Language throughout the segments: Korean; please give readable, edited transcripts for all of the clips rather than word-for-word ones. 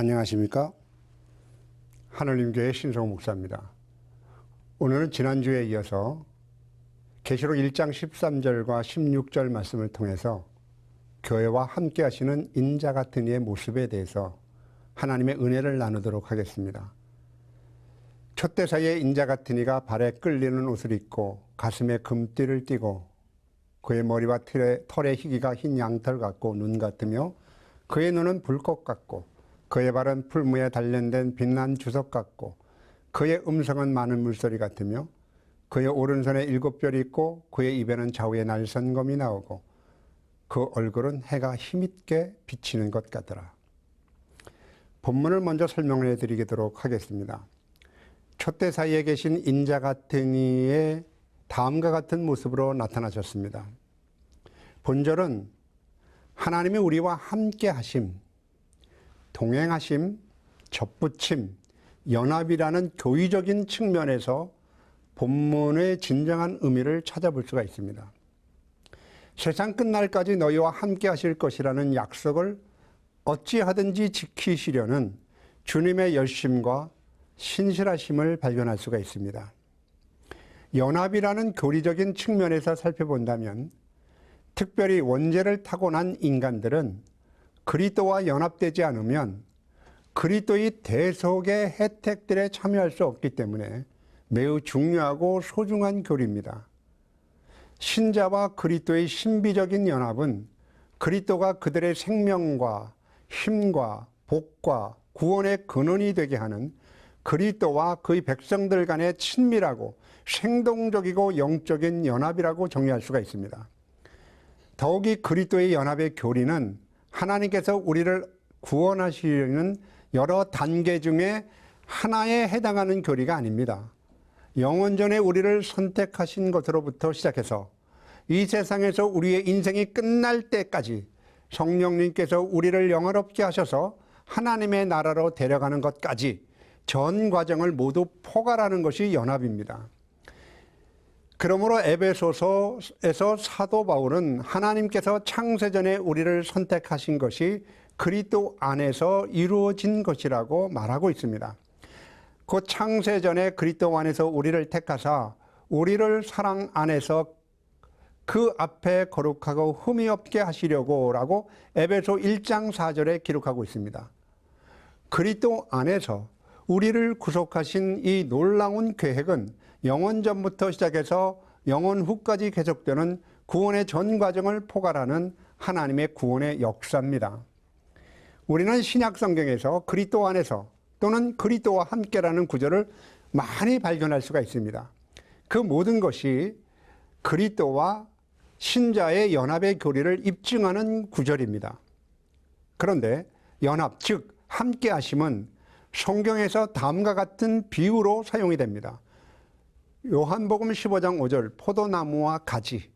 안녕하십니까? 하늘님교회 신성호 목사입니다. 오늘은 지난주에 이어서 계시록 1장 13절과 16절 말씀을 통해서 교회와 함께 하시는 인자 같은 이의 모습에 대해서 하나님의 은혜를 나누도록 하겠습니다. 촛대 사이에 인자 같은 이가 발에 끌리는 옷을 입고 가슴에 금띠를 띠고 그의 머리와 털의 희기가 흰 양털 같고 눈 같으며 그의 눈은 불꽃 같고 그의 발은 풀무에 단련된 빛난 주석 같고 그의 음성은 많은 물소리 같으며 그의 오른손에 7뼈리 있고 그의 입에는 좌우에 날선검이 나오고 그 얼굴은 해가 힘있게 비치는 것 같더라. 본문을 먼저 설명해 드리도록 하겠습니다. 촛대 사이에 계신 인자 같은 이의 다음과 같은 모습으로 나타나셨습니다. 본절은 하나님이 우리와 함께 하심, 동행하심, 접붙임, 연합이라는 교의적인 측면에서 본문의 진정한 의미를 찾아볼 수가 있습니다. 세상 끝날까지 너희와 함께 하실 것이라는 약속을 어찌하든지 지키시려는 주님의 열심과 신실하심을 발견할 수가 있습니다. 연합이라는 교리적인 측면에서 살펴본다면 특별히 원죄를 타고난 인간들은 그리스도와 연합되지 않으면 그리스도의 대속의 혜택들에 참여할 수 없기 때문에 매우 중요하고 소중한 교리입니다. 신자와 그리스도의 신비적인 연합은 그리스도가 그들의 생명과 힘과 복과 구원의 근원이 되게 하는 그리스도와 그의 백성들 간의 친밀하고 생동적이고 영적인 연합이라고 정의할 수가 있습니다. 더욱이 그리스도의 연합의 교리는 하나님께서 우리를 구원하시려는 여러 단계 중에 하나에 해당하는 교리가 아닙니다. 영원전에 우리를 선택하신 것으로부터 시작해서 이 세상에서 우리의 인생이 끝날 때까지 성령님께서 우리를 영화롭게 하셔서 하나님의 나라로 데려가는 것까지 전 과정을 모두 포괄하는 것이 연합입니다. 그러므로 에베소서에서 사도 바울은 하나님께서 창세전에 우리를 선택하신 것이 그리스도 안에서 이루어진 것이라고 말하고 있습니다. 그 창세전에 그리스도 안에서 우리를 택하사 우리를 사랑 안에서 그 앞에 거룩하고 흠이 없게 하시려고 라고 에베소 1장 4절에 기록하고 있습니다. 그리스도 안에서 우리를 구속하신 이 놀라운 계획은 영원전부터 시작해서 영원 후까지 계속되는 구원의 전 과정을 포괄하는 하나님의 구원의 역사입니다. 우리는 신약 성경에서 그리스도 안에서 또는 그리스도와 함께라는 구절을 많이 발견할 수가 있습니다. 그 모든 것이 그리스도와 신자의 연합의 교리를 입증하는 구절입니다. 그런데 연합, 즉 함께 하심은 성경에서 다음과 같은 비유로 사용이 됩니다. 요한복음 15장 5절 포도나무와 가지,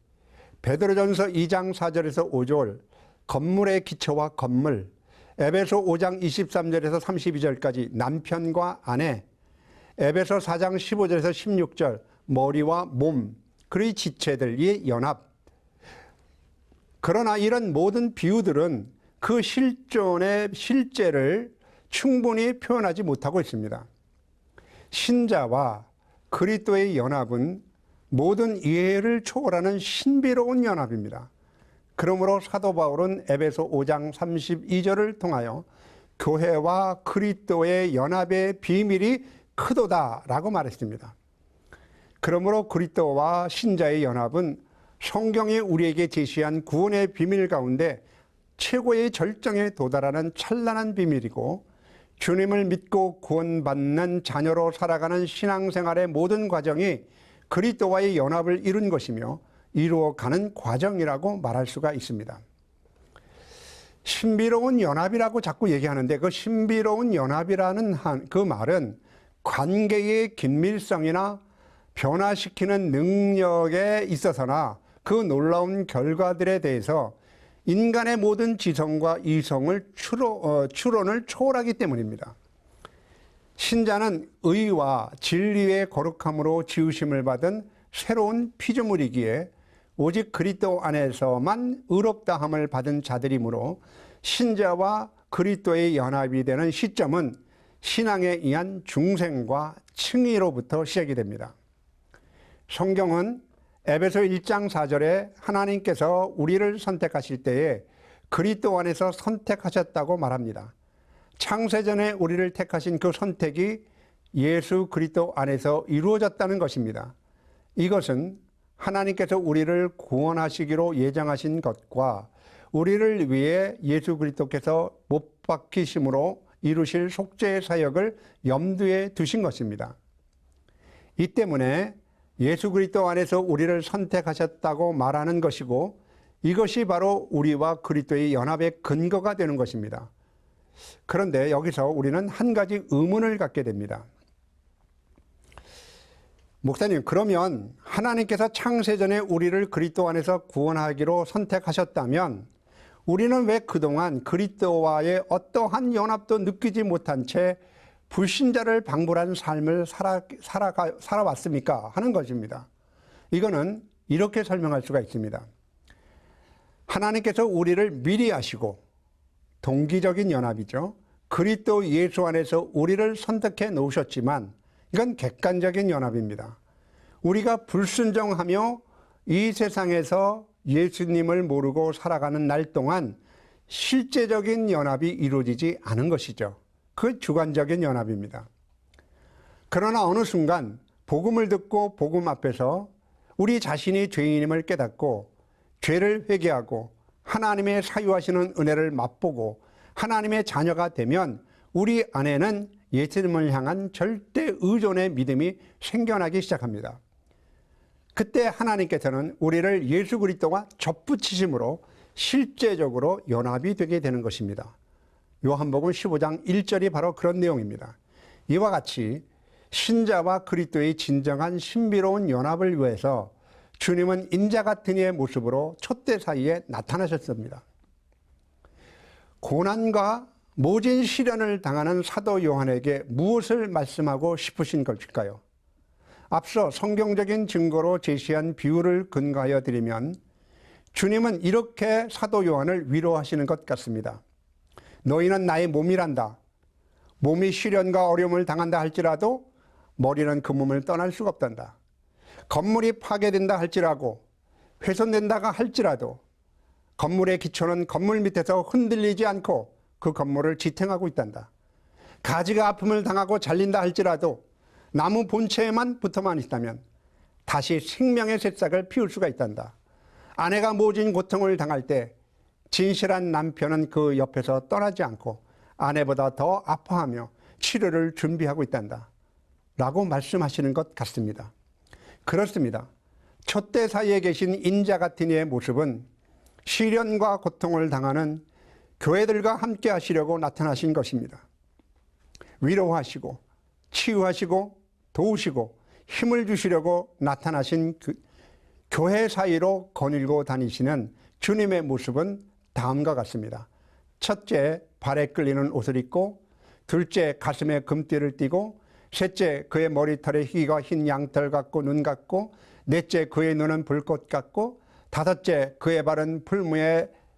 베드로전서 2장 4절에서 5절 건물의 기초와 건물, 에베소 5장 23절에서 32절까지 남편과 아내, 에베소 4장 15절에서 16절 머리와 몸, 그의 지체들의 연합. 그러나 이런 모든 비유들은 그 실존의 실제를 충분히 표현하지 못하고 있습니다. 신자와 그리스도의 연합은 모든 이해를 초월하는 신비로운 연합입니다. 그러므로 사도 바울은 에베소 5장 32절을 통하여 교회와 그리스도의 연합의 비밀이 크도다라고 말했습니다. 그러므로 그리스도와 신자의 연합은 성경이 우리에게 제시한 구원의 비밀 가운데 최고의 절정에 도달하는 찬란한 비밀이고 주님을 믿고 구원받는 자녀로 살아가는 신앙생활의 모든 과정이 그리스도와의 연합을 이룬 것이며 이루어가는 과정이라고 말할 수가 있습니다. 신비로운 연합이라고 자꾸 얘기하는데 그 신비로운 연합이라는 그 말은 관계의 긴밀성이나 변화시키는 능력에 있어서나 그 놀라운 결과들에 대해서 인간의 모든 지성과 이성을 추론을 초월하기 때문입니다. 신자는 의와 진리의 거룩함으로 지으심을 받은 새로운 피조물이기에 오직 그리스도 안에서만 의롭다함을 받은 자들이므로 신자와 그리스도의 연합이 되는 시점은 신앙에 의한 중생과 칭의로부터 시작이 됩니다. 성경은 에베소 1장 4절에 하나님께서 우리를 선택하실 때에 그리스도 안에서 선택하셨다고 말합니다. 창세전에 우리를 택하신 그 선택이 예수 그리스도 안에서 이루어졌다는 것입니다. 이것은 하나님께서 우리를 구원하시기로 예정하신 것과 우리를 위해 예수 그리스도께서 못 박히심으로 이루실 속죄의 사역을 염두에 두신 것입니다. 이 때문에 예수 그리스도 안에서 우리를 선택하셨다고 말하는 것이고 이것이 바로 우리와 그리스도의 연합의 근거가 되는 것입니다. 그런데 여기서 우리는 한 가지 의문을 갖게 됩니다. 목사님, 그러면 하나님께서 창세전에 우리를 그리스도 안에서 구원하기로 선택하셨다면 우리는 왜 그동안 그리스도와의 어떠한 연합도 느끼지 못한 채 불신자를 방불한 삶을 살아왔습니까? 하는 것입니다. 이거는 이렇게 설명할 수가 있습니다. 하나님께서 우리를 미리 아시고 동기적인 연합이죠. 그리스도 예수 안에서 우리를 선택해 놓으셨지만 이건 객관적인 연합입니다. 우리가 불순종하며 이 세상에서 예수님을 모르고 살아가는 날 동안 실제적인 연합이 이루어지지 않은 것이죠. 그 주관적인 연합입니다. 그러나 어느 순간 복음을 듣고 복음 앞에서 우리 자신이 죄인임을 깨닫고 죄를 회개하고 하나님의 사유하시는 은혜를 맛보고 하나님의 자녀가 되면 우리 안에는 예수님을 향한 절대 의존의 믿음이 생겨나기 시작합니다. 그때 하나님께서는 우리를 예수 그리스도와 접붙이심으로 실제적으로 연합이 되게 되는 것입니다. 요한복음 15장 1절이 바로 그런 내용입니다. 이와 같이 신자와 그리스도의 진정한 신비로운 연합을 위해서 주님은 인자 같은 이의 모습으로 촛대 사이에 나타나셨습니다. 고난과 모진 시련을 당하는 사도 요한에게 무엇을 말씀하고 싶으신 것일까요? 앞서 성경적인 증거로 제시한 비유를 근거하여 드리면 주님은 이렇게 사도 요한을 위로하시는 것 같습니다. 너희는 나의 몸이란다. 몸이 시련과 어려움을 당한다 할지라도 머리는 그 몸을 떠날 수가 없단다. 건물이 파괴된다 할지라도 훼손된다가 할지라도 건물의 기초는 건물 밑에서 흔들리지 않고 그 건물을 지탱하고 있단다. 가지가 아픔을 당하고 잘린다 할지라도 나무 본체에만 붙어만 있다면 다시 생명의 새싹을 피울 수가 있단다. 아내가 모진 고통을 당할 때 진실한 남편은 그 옆에서 떠나지 않고 아내보다 더 아파하며 치료를 준비하고 있단다. 라고 말씀하시는 것 같습니다. 그렇습니다. 촛대 사이에 계신 인자 같은 이의 모습은 시련과 고통을 당하는 교회들과 함께 하시려고 나타나신 것입니다. 위로하시고 치유하시고 도우시고 힘을 주시려고 나타나신 그 교회 사이로 거닐고 다니시는 주님의 모습은 다음과 같습니다. 첫째, 발에 끌리는 옷을 입고, 둘째, 가슴에 금띠를 띠고, 셋째, 그의 머리털에 희가 흰 양털 같고 눈 같고, 넷째, 그의 눈은 불꽃 같고, 다섯째, 그의 발은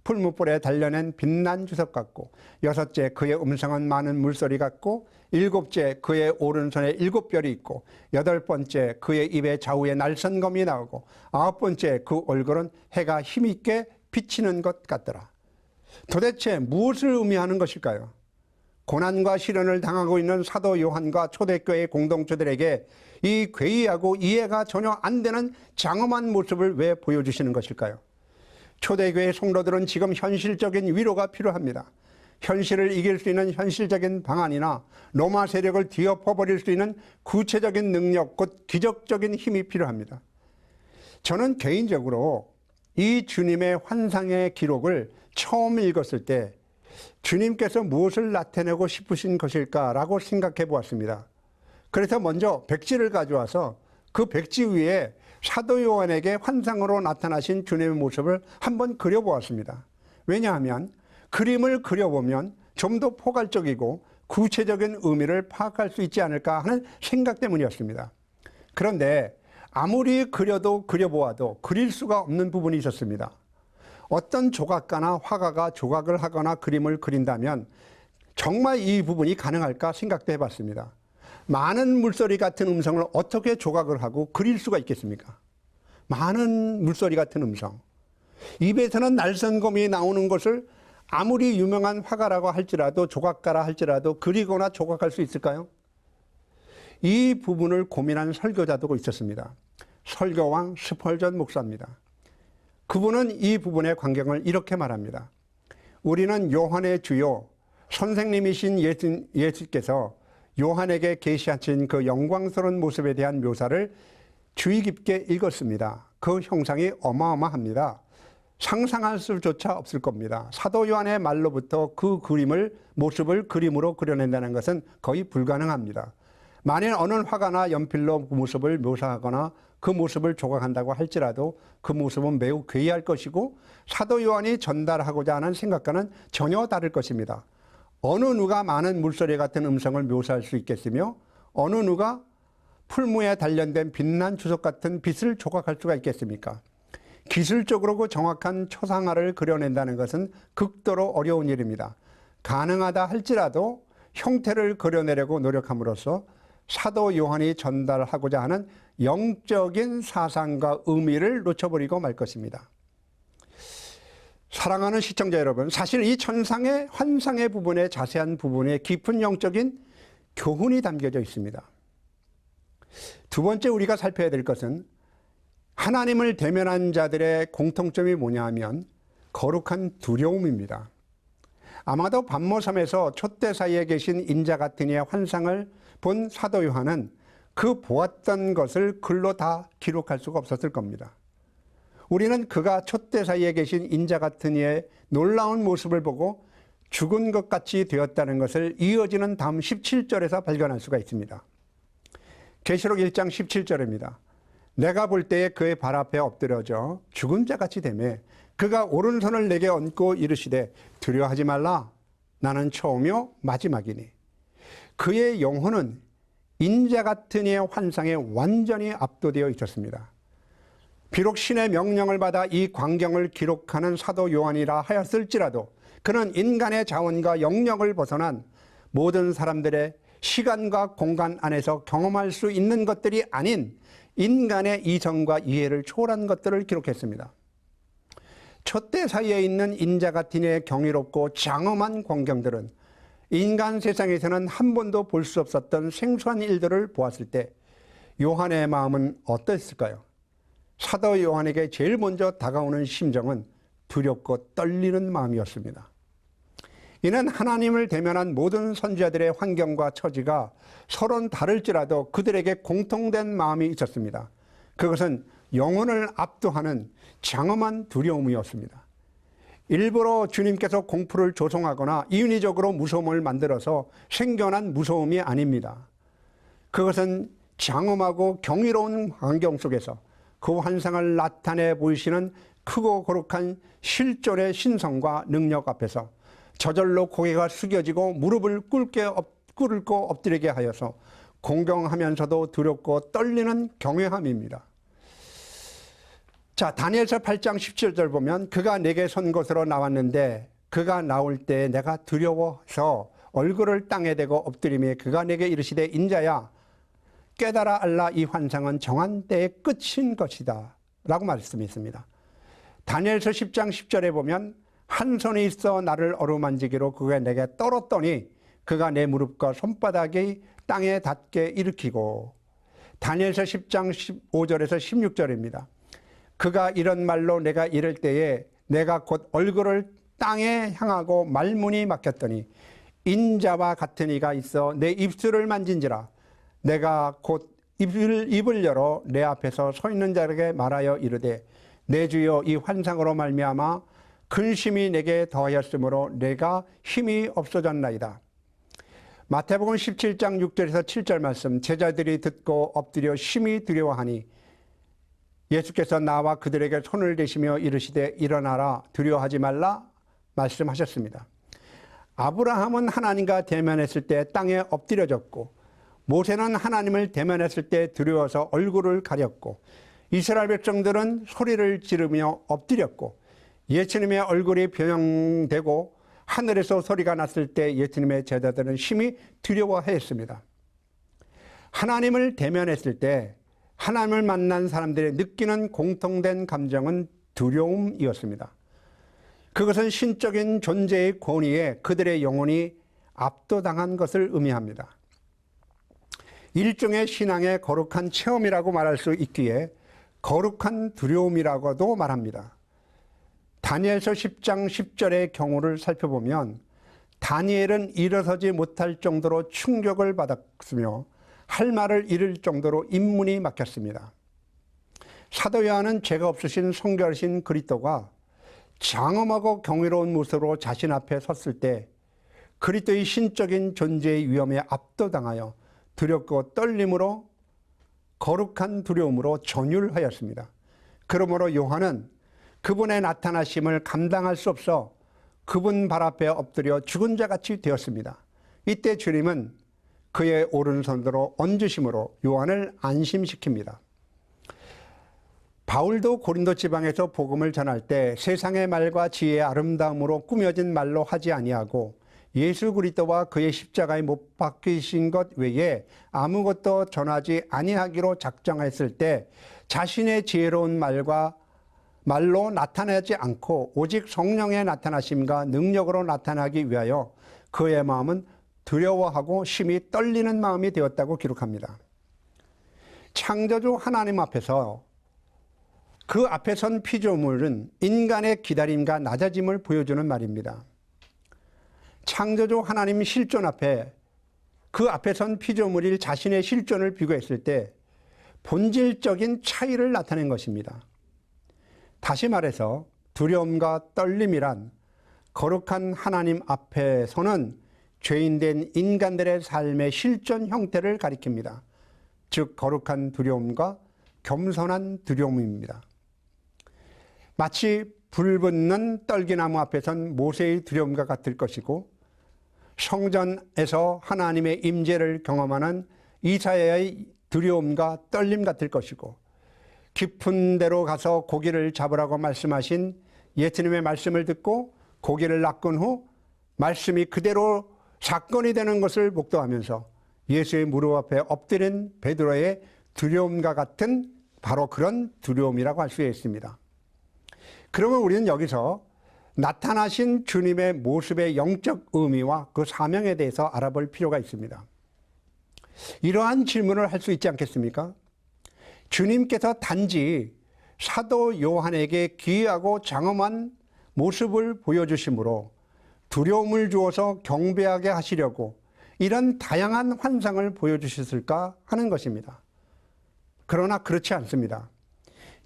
풀무불에 달려낸 빛난 주석 같고, 여섯째, 그의 음성은 많은 물소리 같고, 일곱째, 그의 오른손에 7별이 있고, 여덟 번째, 그의 입에 좌우에 날선검이 나오고, 아홉 번째, 그 얼굴은 해가 힘있게 비치는 것 같더라. 도대체 무엇을 의미하는 것일까요? 고난과 시련을 당하고 있는 사도 요한과 초대교회 공동체들에게 이 괴이하고 이해가 전혀 안 되는 장엄한 모습을 왜 보여주시는 것일까요? 초대교회 성도들은 지금 현실적인 위로가 필요합니다. 현실을 이길 수 있는 현실적인 방안이나 로마 세력을 뒤엎어버릴 수 있는 구체적인 능력, 곧 기적적인 힘이 필요합니다. 저는 개인적으로 이 주님의 환상의 기록을 처음 읽었을 때 주님께서 무엇을 나타내고 싶으신 것일까라고 생각해 보았습니다. 그래서 먼저 백지를 가져와서 그 백지 위에 사도 요한에게 환상으로 나타나신 주님의 모습을 한번 그려보았습니다. 왜냐하면 그림을 그려보면 좀 더 포괄적이고 구체적인 의미를 파악할 수 있지 않을까 하는 생각 때문이었습니다. 그런데 아무리 그려도 그려보아도 그릴 수가 없는 부분이 있었습니다. 어떤 조각가나 화가가 조각을 하거나 그림을 그린다면 정말 이 부분이 가능할까 생각도 해봤습니다. 많은 물소리 같은 음성을 어떻게 조각을 하고 그릴 수가 있겠습니까? 많은 물소리 같은 음성. 입에서는 날선검이 나오는 것을 아무리 유명한 화가라고 할지라도 조각가라 할지라도 그리거나 조각할 수 있을까요? 이 부분을 고민한 설교자도 있었습니다. 설교왕 스펄전 목사입니다. 그분은 이 부분의 광경을 이렇게 말합니다. 우리는 요한의 주요 선생님이신 예수께서 요한에게 계시하신 그 영광스러운 모습에 대한 묘사를 주의 깊게 읽었습니다. 그 형상이 어마어마합니다. 상상할 수조차 없을 겁니다. 사도 요한의 말로부터 그 모습을 그림으로 그려낸다는 것은 거의 불가능합니다. 만일 어느 화가나 연필로 그 모습을 묘사하거나 그 모습을 조각한다고 할지라도 그 모습은 매우 괴이할 것이고 사도 요한이 전달하고자 하는 생각과는 전혀 다를 것입니다. 어느 누가 많은 물소리 같은 음성을 묘사할 수 있겠으며 어느 누가 풀무에 단련된 빛난 주석 같은 빛을 조각할 수가 있겠습니까? 기술적으로 그 정확한 초상화를 그려낸다는 것은 극도로 어려운 일입니다. 가능하다 할지라도 형태를 그려내려고 노력함으로써 사도 요한이 전달하고자 하는 영적인 사상과 의미를 놓쳐버리고 말 것입니다. 사랑하는 시청자 여러분, 사실 이 천상의 환상의 부분의 자세한 부분에 깊은 영적인 교훈이 담겨져 있습니다. 두 번째 우리가 살펴야 될 것은 하나님을 대면한 자들의 공통점이 뭐냐 하면 거룩한 두려움입니다. 아마도 반모섬에서 촛대 사이에 계신 인자 같은 이의 환상을 본 사도 요한은 그 보았던 것을 글로 다 기록할 수가 없었을 겁니다. 우리는 그가 촛대 사이에 계신 인자 같은 이의 놀라운 모습을 보고 죽은 것 같이 되었다는 것을 이어지는 다음 17절에서 발견할 수가 있습니다. 계시록 1장 17절입니다. 내가 볼 때에 그의 발 앞에 엎드려져 죽은 자같이 되매 그가 오른손을 내게 얹고 이르시되 두려워하지 말라. 나는 처음이요 마지막이니. 그의 영혼은 인자 같은 이의 환상에 완전히 압도되어 있었습니다. 비록 신의 명령을 받아 이 광경을 기록하는 사도 요한이라 하였을지라도 그는 인간의 자원과 영역을 벗어난 모든 사람들의 시간과 공간 안에서 경험할 수 있는 것들이 아닌 인간의 이성과 이해를 초월한 것들을 기록했습니다. 촛대 사이에 있는 인자 같은 이의 경이롭고 장엄한 광경들은 인간 세상에서는 한 번도 볼 수 없었던 생소한 일들을 보았을 때 요한의 마음은 어땠을까요? 사도 요한에게 제일 먼저 다가오는 심정은 두렵고 떨리는 마음이었습니다. 이는 하나님을 대면한 모든 선지자들의 환경과 처지가 서로 다를지라도 그들에게 공통된 마음이 있었습니다. 그것은 영혼을 압도하는 장엄한 두려움이었습니다. 일부러 주님께서 공포를 조성하거나 인위적으로 무서움을 만들어서 생겨난 무서움이 아닙니다. 그것은 장엄하고 경이로운 환경 속에서 그 환상을 나타내 보이시는 크고 거룩한 실존의 신성과 능력 앞에서 저절로 고개가 숙여지고 무릎을 꿇고 엎드리게 하여서 공경하면서도 두렵고 떨리는 경외함입니다. 자, 다니엘서 8장 17절 보면 그가 내게 선 곳으로 나왔는데 그가 나올 때 내가 두려워서 얼굴을 땅에 대고 엎드리며 그가 내게 이르시되 인자야 깨달아 알라 이 환상은 정한 때의 끝인 것이다 라고 말씀했습니다. 다니엘서 10장 10절에 보면 한 손이 있어 나를 어루만지기로 그가 내게 떨었더니 그가 내 무릎과 손바닥이 땅에 닿게 일으키고 다니엘서 10장 15절에서 16절입니다. 그가 이런 말로 내가 이럴 때에 내가 곧 얼굴을 땅에 향하고 말문이 막혔더니 인자와 같은 이가 있어 내 입술을 만진지라 내가 곧 입을 열어 내 앞에서 서 있는 자에게 말하여 이르되 내 주여 이 환상으로 말미암아 근심이 내게 더하였으므로 내가 힘이 없어졌나이다. 마태복음 17장 6절에서 7절 말씀 제자들이 듣고 엎드려 심히 두려워하니 예수께서 나와 그들에게 손을 대시며 이르시되 일어나라 두려워하지 말라 말씀하셨습니다. 아브라함은 하나님과 대면했을 때 땅에 엎드려졌고 모세는 하나님을 대면했을 때 두려워서 얼굴을 가렸고 이스라엘 백성들은 소리를 지르며 엎드렸고 예수님의 얼굴이 변형되고 하늘에서 소리가 났을 때 예수님의 제자들은 심히 두려워했습니다. 하나님을 대면했을 때 하나님을 만난 사람들이 느끼는 공통된 감정은 두려움이었습니다. 그것은 신적인 존재의 권위에 그들의 영혼이 압도당한 것을 의미합니다. 일종의 신앙의 거룩한 체험이라고 말할 수 있기에 거룩한 두려움이라고도 말합니다. 다니엘서 10장 10절의 경우를 살펴보면 다니엘은 일어서지 못할 정도로 충격을 받았으며 할 말을 잃을 정도로 인문이 막혔습니다. 사도 요한은 죄가 없으신 성결하신 그리스도가 장엄하고 경이로운 모습으로 자신 앞에 섰을 때 그리스도의 신적인 존재의 위험에 압도당하여 두렵고 떨림으로 거룩한 두려움으로 전율하였습니다. 그러므로 요한은 그분의 나타나심을 감당할 수 없어 그분 발 앞에 엎드려 죽은 자같이 되었습니다. 이때 주님은 그의 오른손으로 얹으심으로 요한을 안심시킵니다. 바울도 고린도 지방에서 복음을 전할 때 세상의 말과 지혜의 아름다움으로 꾸며진 말로 하지 아니하고 예수 그리스도와 그의 십자가에 못 박히신 것 외에 아무것도 전하지 아니하기로 작정했을 때 자신의 지혜로운 말로 나타나지 않고 오직 성령의 나타나심과 능력으로 나타나기 위하여 그의 마음은 두려워하고 심히 떨리는 마음이 되었다고 기록합니다. 창조주 하나님 앞에서 그 앞에 선 피조물은 인간의 기다림과 낮아짐을 보여주는 말입니다. 창조주 하나님 실존 앞에 그 앞에 선 피조물이 자신의 실존을 비교했을 때 본질적인 차이를 나타낸 것입니다. 다시 말해서 두려움과 떨림이란 거룩한 하나님 앞에서는 죄인된 인간들의 삶의 실존 형태를 가리킵니다. 즉 거룩한 두려움과 겸손한 두려움입니다. 마치 불붙는 떨기나무 앞에 선 모세의 두려움과 같을 것이고 성전에서 하나님의 임재를 경험하는 이사야의 두려움과 떨림 같을 것이고 깊은 데로 가서 고기를 잡으라고 말씀하신 예수님의 말씀을 듣고 고기를 낚은 후 말씀이 그대로 사건이 되는 것을 목도하면서 예수의 무릎 앞에 엎드린 베드로의 두려움과 같은 바로 그런 두려움이라고 할 수 있습니다. 그러면 우리는 여기서 나타나신 주님의 모습의 영적 의미와 그 사명에 대해서 알아볼 필요가 있습니다. 이러한 질문을 할 수 있지 않겠습니까? 주님께서 단지 사도 요한에게 기이하고 장엄한 모습을 보여주심으로 두려움을 주어서 경배하게 하시려고 이런 다양한 환상을 보여주셨을까 하는 것입니다. 그러나 그렇지 않습니다.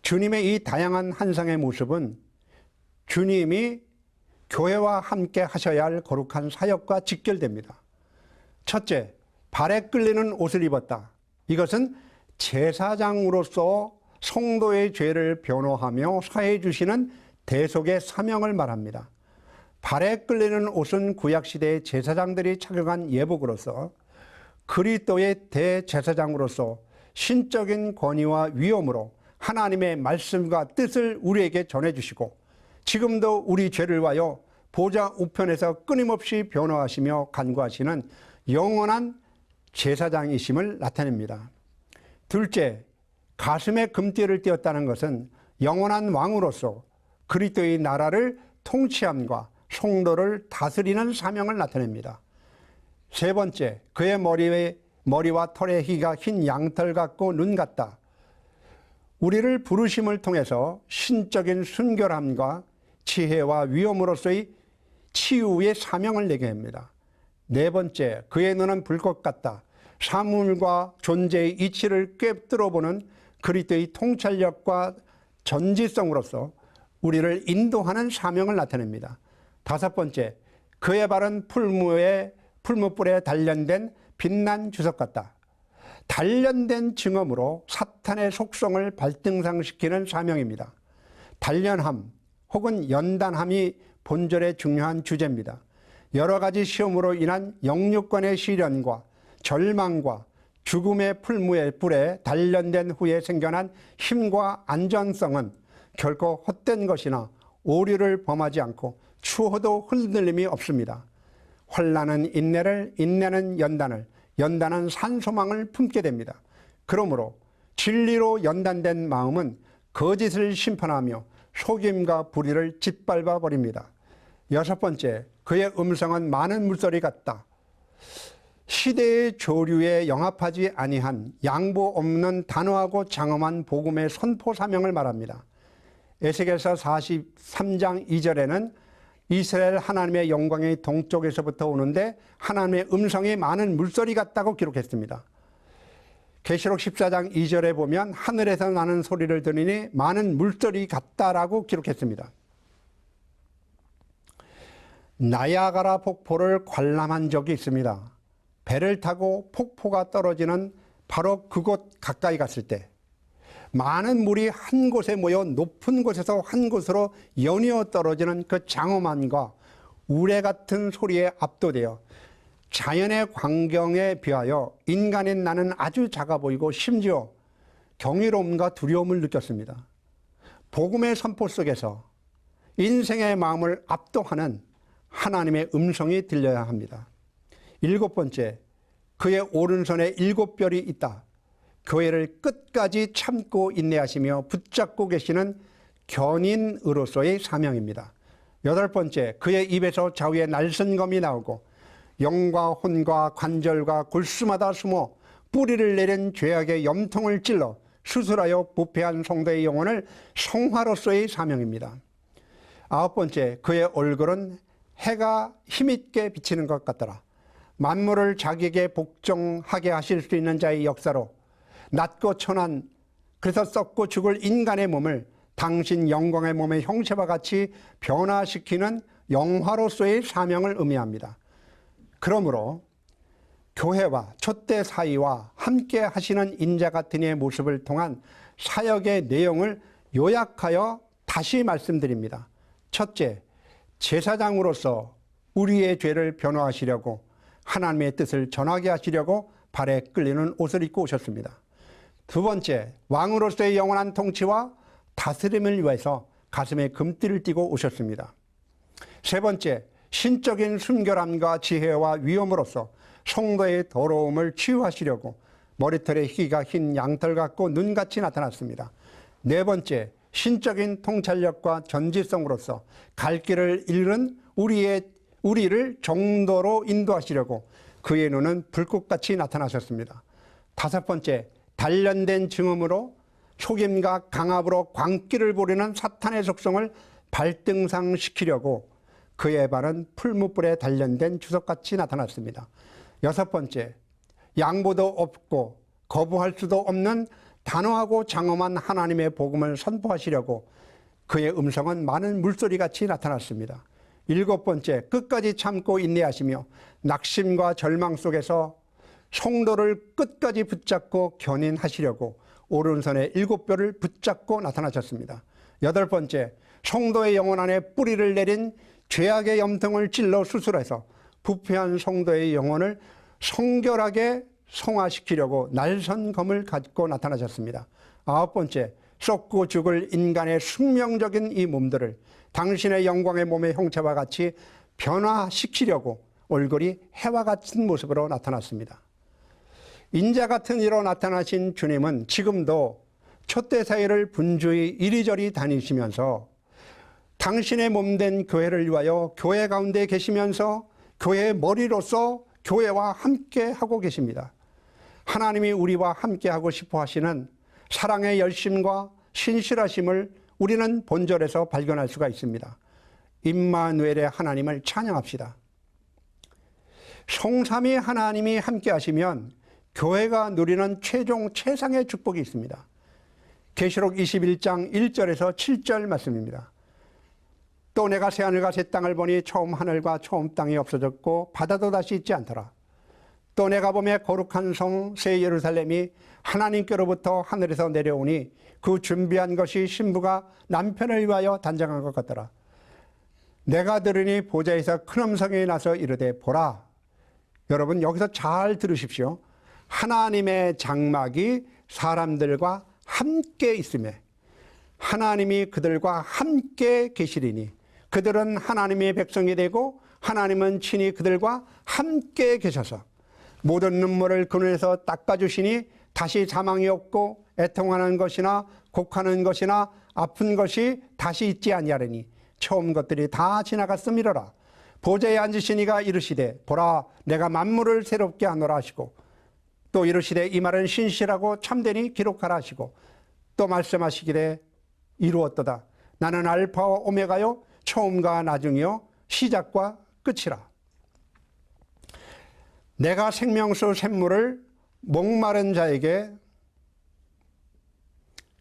주님의 이 다양한 환상의 모습은 주님이 교회와 함께 하셔야 할 거룩한 사역과 직결됩니다. 첫째, 발에 끌리는 옷을 입었다. 이것은 제사장으로서 성도의 죄를 변호하며 사해 주시는 대속의 사명을 말합니다. 발에 끌리는 옷은 구약시대의 제사장들이 착용한 예복으로서 그리스도의 대제사장으로서 신적인 권위와 위엄으로 하나님의 말씀과 뜻을 우리에게 전해주시고 지금도 우리 죄를 위하여 보좌 우편에서 끊임없이 변호하시며 간구하시는 영원한 제사장이심을 나타냅니다. 둘째, 가슴에 금띠를 띄었다는 것은 영원한 왕으로서 그리스도의 나라를 통치함과 성도를 다스리는 사명을 나타냅니다. 세 번째, 그의 머리와 털의 희가 흰 양털 같고 눈 같다. 우리를 부르심을 통해서 신적인 순결함과 지혜와 위엄으로서의 치유의 사명을 내게 합니다. 네 번째, 그의 눈은 불꽃 같다. 사물과 존재의 이치를 꿰뚫어 보는 그리스도의 통찰력과 전지성으로서 우리를 인도하는 사명을 나타냅니다. 다섯 번째, 그의 발은 풀무불에 단련된 빛난 주석 같다. 단련된 증언으로 사탄의 속성을 발등상시키는 사명입니다. 단련함 혹은 연단함이 본절의 중요한 주제입니다. 여러 가지 시험으로 인한 영육간의 시련과 절망과 죽음의 풀무에 단련된 후에 생겨난 힘과 안전성은 결코 헛된 것이나 오류를 범하지 않고 추호도 흔들림이 없습니다. 환난은 인내를, 인내는 연단을, 연단은 산소망을 품게 됩니다. 그러므로 진리로 연단된 마음은 거짓을 심판하며 속임과 불의를 짓밟아 버립니다. 여섯 번째, 그의 음성은 많은 물소리 같다. 시대의 조류에 영합하지 아니한 양보 없는 단호하고 장엄한 복음의 선포 사명을 말합니다. 에스겔서 43장 2절에는 이스라엘 하나님의 영광이 동쪽에서부터 오는데 하나님의 음성이 많은 물소리 같다고 기록했습니다. 계시록 14장 2절에 보면 하늘에서 나는 소리를 들으니 많은 물소리 같다라고 기록했습니다. 나야가라 폭포를 관람한 적이 있습니다. 배를 타고 폭포가 떨어지는 바로 그곳 가까이 갔을 때 많은 물이 한 곳에 모여 높은 곳에서 한 곳으로 연이어 떨어지는 그 장엄함과 우레 같은 소리에 압도되어 자연의 광경에 비하여 인간인 나는 아주 작아 보이고 심지어 경이로움과 두려움을 느꼈습니다. 복음의 선포 속에서 인생의 마음을 압도하는 하나님의 음성이 들려야 합니다. 일곱 번째, 그의 오른손에 7별이 있다. 교회를 끝까지 참고 인내하시며 붙잡고 계시는 견인으로서의 사명입니다. 여덟 번째, 그의 입에서 좌우에 날선검이 나오고 영과 혼과 관절과 골수마다 숨어 뿌리를 내린 죄악의 염통을 찔러 수술하여 부패한 성도의 영혼을 성화로서의 사명입니다. 아홉 번째, 그의 얼굴은 해가 힘있게 비치는 것 같더라. 만물을 자기에게 복종하게 하실 수 있는 자의 역사로 낮고 천한, 그래서 썩고 죽을 인간의 몸을 당신 영광의 몸의 형체와 같이 변화시키는 영화로서의 사명을 의미합니다. 그러므로 교회와 촛대 사이와 함께 하시는 인자 같은 이의 모습을 통한 사역의 내용을 요약하여 다시 말씀드립니다. 첫째, 제사장으로서 우리의 죄를 변호하시려고 하나님의 뜻을 전하게 하시려고 발에 끌리는 옷을 입고 오셨습니다. 두 번째, 왕으로서의 영원한 통치와 다스림을 위해서 가슴에 금띠를 띠고 오셨습니다. 세 번째, 신적인 순결함과 지혜와 위엄으로서 성도의 더러움을 치유하시려고 머리털의 희가 흰 양털 같고 눈같이 나타났습니다. 네 번째, 신적인 통찰력과 전지성으로서 갈 길을 잃은 우리를 정도로 인도하시려고 그의 눈은 불꽃같이 나타나셨습니다. 다섯 번째, 단련된 증언으로 속임과 강압으로 광기를 부리는 사탄의 속성을 발등상시키려고 그의 발은 풀무불에 단련된 주석같이 나타났습니다. 여섯 번째, 양보도 없고 거부할 수도 없는 단호하고 장엄한 하나님의 복음을 선포하시려고 그의 음성은 많은 물소리같이 나타났습니다. 일곱 번째, 끝까지 참고 인내하시며 낙심과 절망 속에서 성도를 끝까지 붙잡고 견인하시려고 오른손에 7뼈를 붙잡고 나타나셨습니다. 여덟 번째, 성도의 영혼 안에 뿌리를 내린 죄악의 염통을 찔러 수술해서 부패한 성도의 영혼을 성결하게 성화시키려고 날선검을 갖고 나타나셨습니다. 아홉 번째, 썩고 죽을 인간의 숙명적인 이 몸들을 당신의 영광의 몸의 형체와 같이 변화시키려고 얼굴이 해와 같은 모습으로 나타났습니다. 인자 같은 이로 나타나신 주님은 지금도 촛대 사이를 분주히 이리저리 다니시면서 당신의 몸된 교회를 위하여 교회 가운데 계시면서 교회의 머리로서 교회와 함께 하고 계십니다. 하나님이 우리와 함께 하고 싶어 하시는 사랑의 열심과 신실하심을 우리는 본절에서 발견할 수가 있습니다. 임마누엘의 하나님을 찬양합시다. 성삼위 하나님이 함께 하시면 교회가 누리는 최상의 축복이 있습니다. 계시록 21장 1절에서 7절 말씀입니다. 또 내가 새하늘과 새 땅을 보니 처음 하늘과 처음 땅이 없어졌고 바다도 다시 있지 않더라. 또 내가 보매 거룩한 성 새 예루살렘이 하나님께로부터 하늘에서 내려오니 그 준비한 것이 신부가 남편을 위하여 단장한 것 같더라. 내가 들으니 보좌에서 큰 음성이 나서 이르되 보라. 여러분 여기서 잘 들으십시오. 하나님의 장막이 사람들과 함께 있음에 하나님이 그들과 함께 계시리니 그들은 하나님의 백성이 되고 하나님은 친히 그들과 함께 계셔서 모든 눈물을 그 눈에서 닦아주시니 다시 자망이 없고 애통하는 것이나 곡하는 것이나 아픈 것이 다시 있지 아니하리니 처음 것들이 다 지나갔음이로라. 보좌에 앉으시니가 이르시되 보라 내가 만물을 새롭게 하노라 하시고 또 이르시되 이 말은 신실하고 참되니 기록하라 하시고 또 말씀하시기를 이루었도다. 나는 알파와 오메가요 처음과 나중이요 시작과 끝이라. 내가 생명수 샘물을 목마른 자에게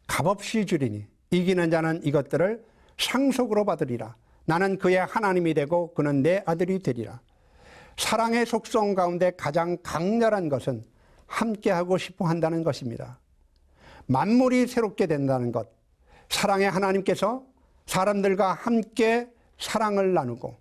값없이 주리니 이기는 자는 이것들을 상속으로 받으리라. 나는 그의 하나님이 되고 그는 내 아들이 되리라. 사랑의 속성 가운데 가장 강렬한 것은 함께하고 싶어 한다는 것입니다. 만물이 새롭게 된다는 것, 사랑의 하나님께서 사람들과 함께 사랑을 나누고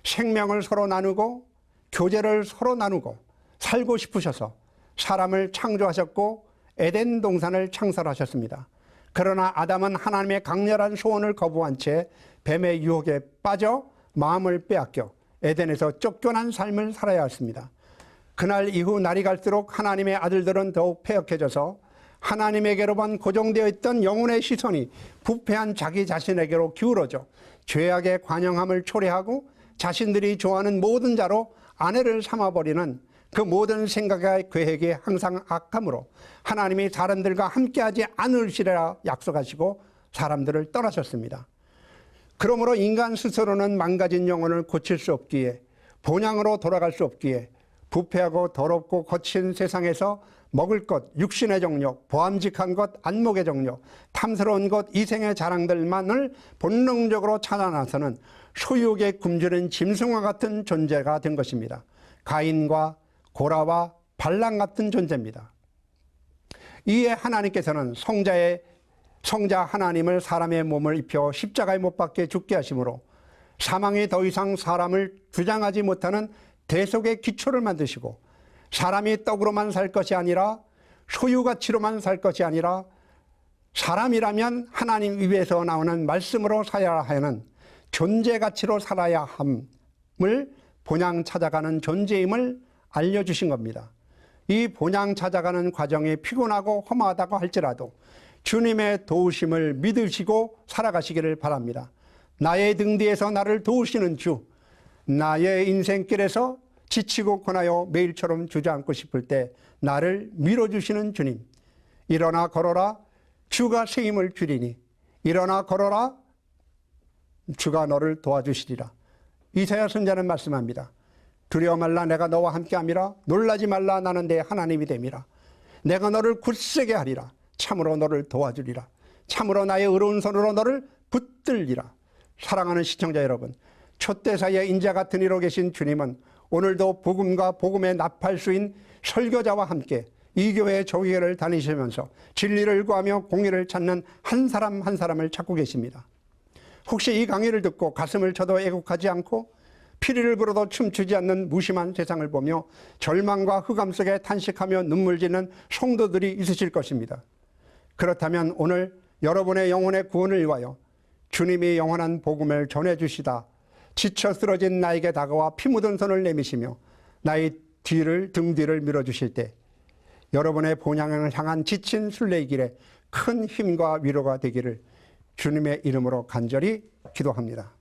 생명을 서로 나누고 교제를 서로 나누고 살고 싶으셔서 사람을 창조하셨고 에덴 동산을 창설하셨습니다. 그러나 아담은 하나님의 강렬한 소원을 거부한 채 뱀의 유혹에 빠져 마음을 빼앗겨 에덴에서 쫓겨난 삶을 살아야 했습니다. 그날 이후 날이 갈수록 하나님의 아들들은 더욱 패역해져서 하나님에게로만 고정되어 있던 영혼의 시선이 부패한 자기 자신에게로 기울어져 죄악의 관영함을 초래하고 자신들이 좋아하는 모든 자로 아내를 삼아버리는 그 모든 생각의 계획이 항상 악함으로 하나님이 사람들과 함께하지 않으시리라 약속하시고 사람들을 떠나셨습니다. 그러므로 인간 스스로는 망가진 영혼을 고칠 수 없기에 본향으로 돌아갈 수 없기에 부패하고 더럽고 거친 세상에서 먹을 것, 육신의 정욕, 보암직한 것, 안목의 정욕, 탐스러운 것, 이생의 자랑들만을 본능적으로 찾아 나서는 소유욕에 굶주린 짐승과 같은 존재가 된 것입니다. 가인과 고라와 발람 같은 존재입니다. 이에 하나님께서는 성자 하나님을 사람의 몸을 입혀 십자가에 못 박게 죽게 하심으로 사망이 더 이상 사람을 주장하지 못하는 대속의 기초를 만드시고 사람이 떡으로만 살 것이 아니라 소유가치로만 살 것이 아니라 사람이라면 하나님 입에서 나오는 말씀으로 살아야 하는 존재가치로 살아야 함을 본향 찾아가는 존재임을 알려주신 겁니다. 이 본향 찾아가는 과정이 피곤하고 험하다고 할지라도 주님의 도우심을 믿으시고 살아가시기를 바랍니다. 나의 등 뒤에서 나를 도우시는 주, 나의 인생길에서 지치고 고나여 매일처럼 주저앉고 싶을 때 나를 밀어주시는 주님, 일어나 걸어라 주가 새 힘을 주리니 일어나 걸어라 주가 너를 도와주시리라. 이사야 선지자는 말씀합니다. 두려워 말라 내가 너와 함께함이라. 놀라지 말라 나는 내 하나님이 됨이라. 내가 너를 굳세게 하리라. 참으로 너를 도와주리라. 참으로 나의 의로운 손으로 너를 붙들리라. 사랑하는 시청자 여러분, 촛대 사이에 인자 같은 이로 계신 주님은 오늘도 복음과 복음의 나팔수인 설교자와 함께 이 교회의 조기회를 다니시면서 진리를 구하며 공의를 찾는 한 사람 한 사람을 찾고 계십니다. 혹시 이 강의를 듣고 가슴을 쳐도 애국하지 않고 피리를 불어도 춤추지 않는 무심한 세상을 보며 절망과 흑암 속에 탄식하며 눈물 짓는 성도들이 있으실 것입니다. 그렇다면 오늘 여러분의 영혼의 구원을 위하여 주님이 영원한 복음을 전해주시다 지쳐 쓰러진 나에게 다가와 피 묻은 손을 내미시며 나의 등 뒤를 밀어주실 때 여러분의 본향을 향한 지친 순례의 길에 큰 힘과 위로가 되기를 주님의 이름으로 간절히 기도합니다.